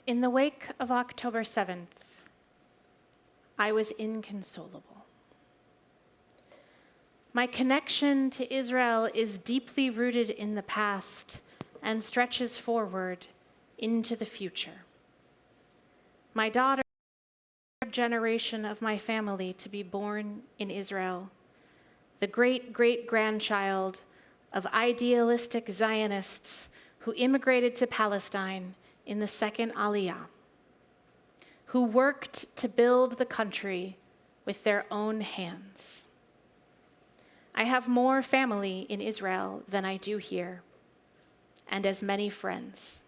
In the wake of October 7th, I was inconsolable. My connection to Israel is deeply rooted in the past and stretches forward into the future. My daughter, the third generation of my family to be born in Israel, the great-great-grandchild of idealistic Zionists who immigrated to Palestine in the second Aliyah, who worked to build the country with their own hands. I have more family in Israel than I do here, and as many friends.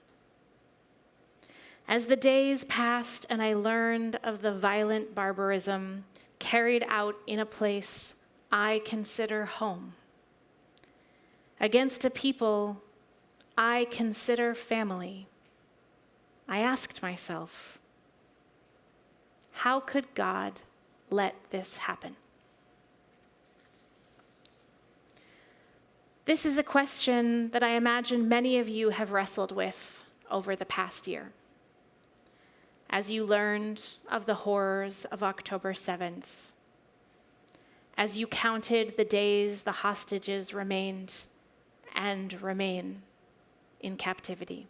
As the days passed and I learned of the violent barbarism carried out in a place I consider home, against a people I consider family, I asked myself, how could God let this happen? This is a question that I imagine many of you have wrestled with over the past year. As you learned of the horrors of October 7th, as you counted the days the hostages remained and remain in captivity,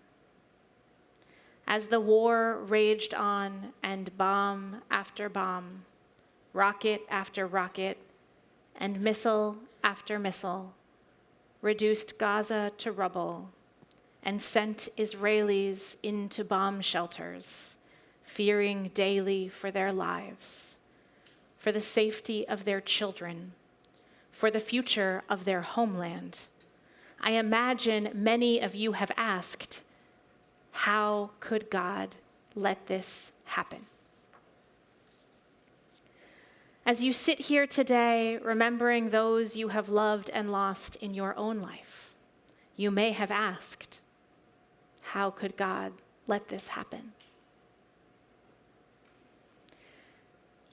as the war raged on and bomb after bomb, rocket after rocket, and missile after missile reduced Gaza to rubble and sent Israelis into bomb shelters, fearing daily for their lives, for the safety of their children, for the future of their homeland. I imagine many of you have asked, how could God let this happen? As you sit here today, remembering those you have loved and lost in your own life, you may have asked, how could God let this happen?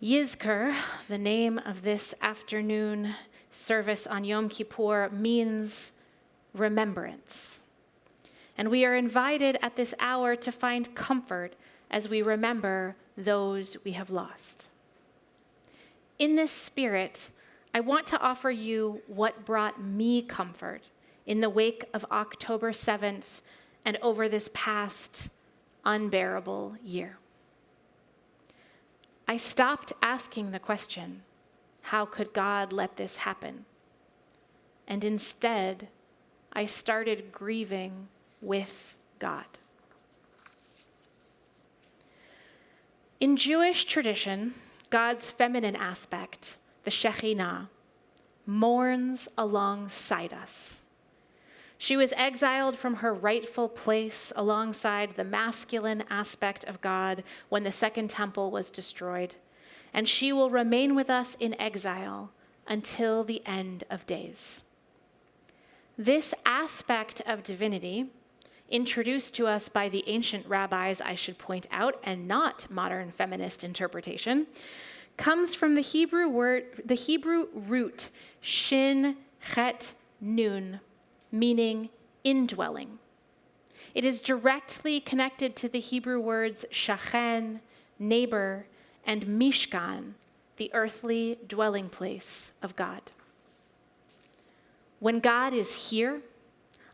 Yizkor, the name of this afternoon service on Yom Kippur, means remembrance. And we are invited at this hour to find comfort as we remember those we have lost. In this spirit, I want to offer you what brought me comfort in the wake of October 7th and over this past unbearable year. I stopped asking the question, how could God let this happen? And instead, I started grieving with God. In Jewish tradition, God's feminine aspect, the Shekhinah, mourns alongside us. She was exiled from her rightful place alongside the masculine aspect of God when the Second Temple was destroyed, and she will remain with us in exile until the end of days. This aspect of divinity, introduced to us by the ancient rabbis, I should point out, and not modern feminist interpretation, comes from the Hebrew root shin chet nun, meaning indwelling. It is directly connected to the Hebrew words shachen, neighbor, and mishkan, the earthly dwelling place of God. When God is here,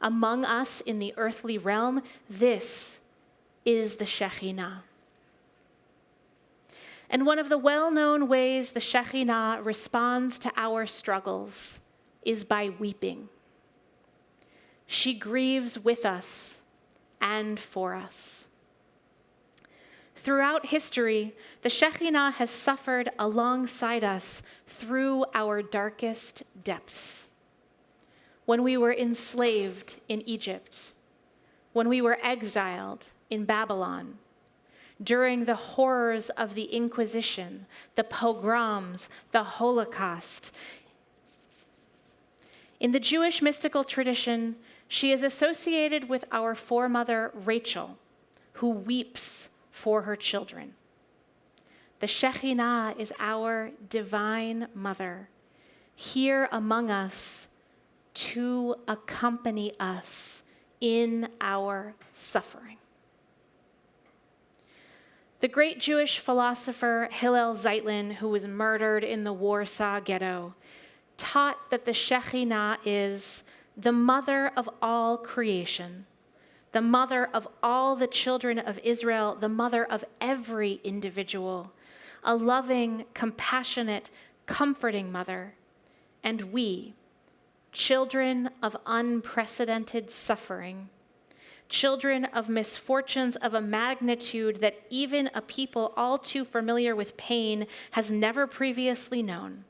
among us in the earthly realm, this is the Shekhinah. And one of the well-known ways the Shekhinah responds to our struggles is by weeping. She grieves with us and for us. Throughout history, the Shekhinah has suffered alongside us through our darkest depths. When we were enslaved in Egypt, when we were exiled in Babylon, during the horrors of the Inquisition, the pogroms, the Holocaust. In the Jewish mystical tradition, she is associated with our foremother Rachel, who weeps for her children. The Shekhinah is our divine mother, here among us to accompany us in our suffering. The great Jewish philosopher Hillel Zeitlin, who was murdered in the Warsaw Ghetto, taught that the Shekhinah is the mother of all creation, the mother of all the children of Israel, the mother of every individual, a loving, compassionate, comforting mother. And we, children of unprecedented suffering, children of misfortunes of a magnitude that even a people all too familiar with pain has never previously known,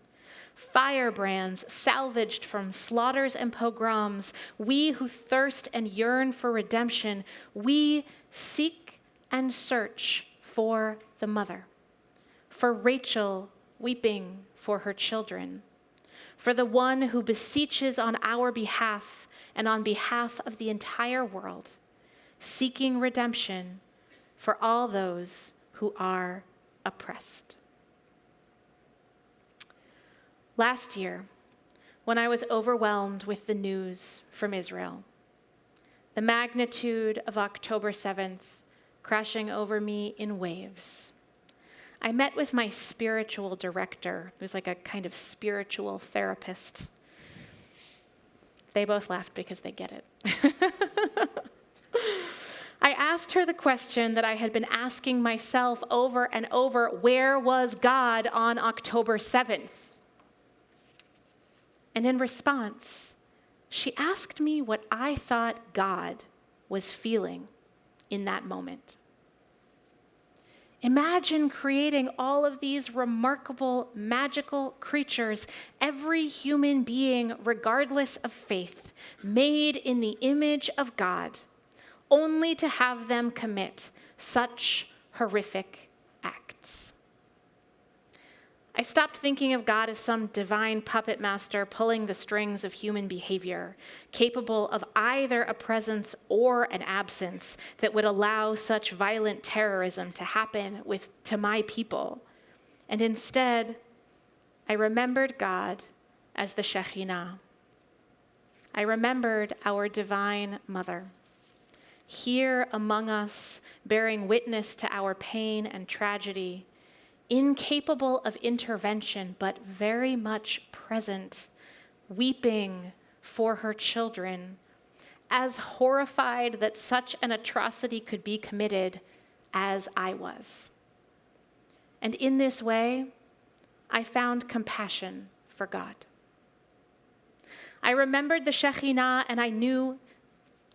firebrands salvaged from slaughters and pogroms, we who thirst and yearn for redemption, we seek and search for the mother, for Rachel weeping for her children, for the one who beseeches on our behalf and on behalf of the entire world, seeking redemption for all those who are oppressed. Last year, when I was overwhelmed with the news from Israel, the magnitude of October 7th crashing over me in waves, I met with my spiritual director, who's like a kind of spiritual therapist. They both laughed because they get it. I asked her the question that I had been asking myself over and over: where was God on October 7th? And in response, she asked me what I thought God was feeling in that moment. Imagine creating all of these remarkable, magical creatures, every human being, regardless of faith, made in the image of God, only to have them commit such horrific acts. I stopped thinking of God as some divine puppet master pulling the strings of human behavior, capable of either a presence or an absence that would allow such violent terrorism to happen to my people. And instead, I remembered God as the Shekhinah. I remembered our divine mother, here among us, bearing witness to our pain and tragedy, incapable of intervention, but very much present, weeping for her children, as horrified that such an atrocity could be committed as I was. And in this way, I found compassion for God. I remembered the Shekhinah, and I knew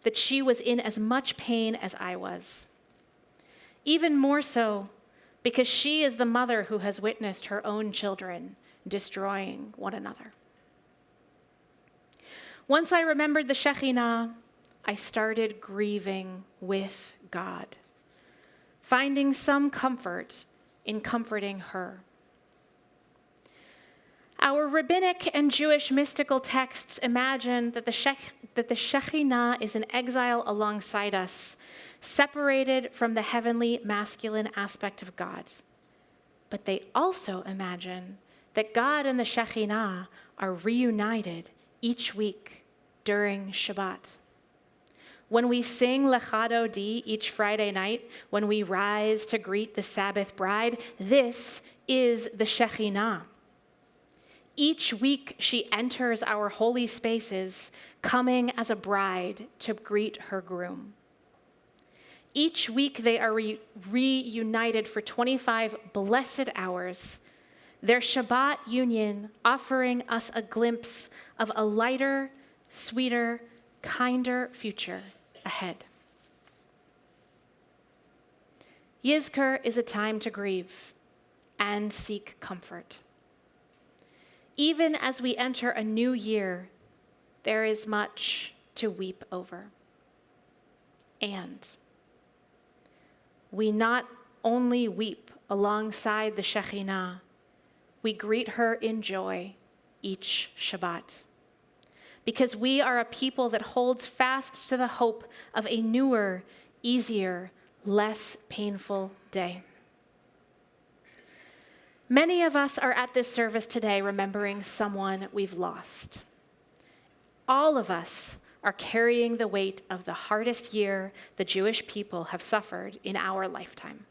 that she was in as much pain as I was. Even more so, because she is the mother who has witnessed her own children destroying one another. Once I remembered the Shekhinah, I started grieving with God, finding some comfort in comforting her. Our rabbinic and Jewish mystical texts imagine that the Shekhinah is in exile alongside us, separated from the heavenly masculine aspect of God. But they also imagine that God and the Shekhinah are reunited each week during Shabbat. When we sing Lecha Dodi each Friday night, when we rise to greet the Sabbath bride, this is the Shekhinah. Each week she enters our holy spaces, coming as a bride to greet her groom. Each week they are reunited for 25 blessed hours, their Shabbat union offering us a glimpse of a lighter, sweeter, kinder future ahead. Yizkor is a time to grieve and seek comfort. Even as we enter a new year, there is much to weep over. And we not only weep alongside the Shekhinah, we greet her in joy each Shabbat. Because we are a people that holds fast to the hope of a newer, easier, less painful day. Many of us are at this service today remembering someone we've lost. All of us are carrying the weight of the hardest year the Jewish people have suffered in our lifetime.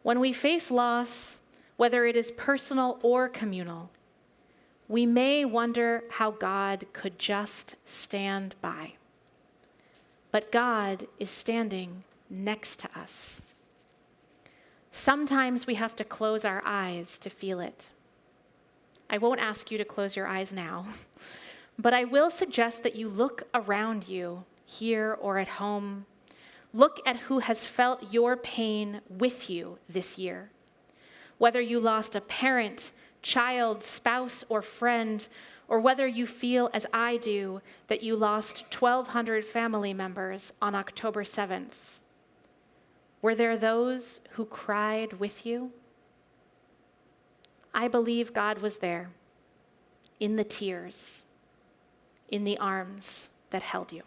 When we face loss, whether it is personal or communal, we may wonder how God could just stand by. But God is standing next to us. Sometimes we have to close our eyes to feel it. I won't ask you to close your eyes now, but I will suggest that you look around you, here or at home. Look at who has felt your pain with you this year. Whether you lost a parent, child, spouse, or friend, or whether you feel, as I do, that you lost 1,200 family members on October 7th. Were there those who cried with you? I believe God was there, in the tears, in the arms that held you.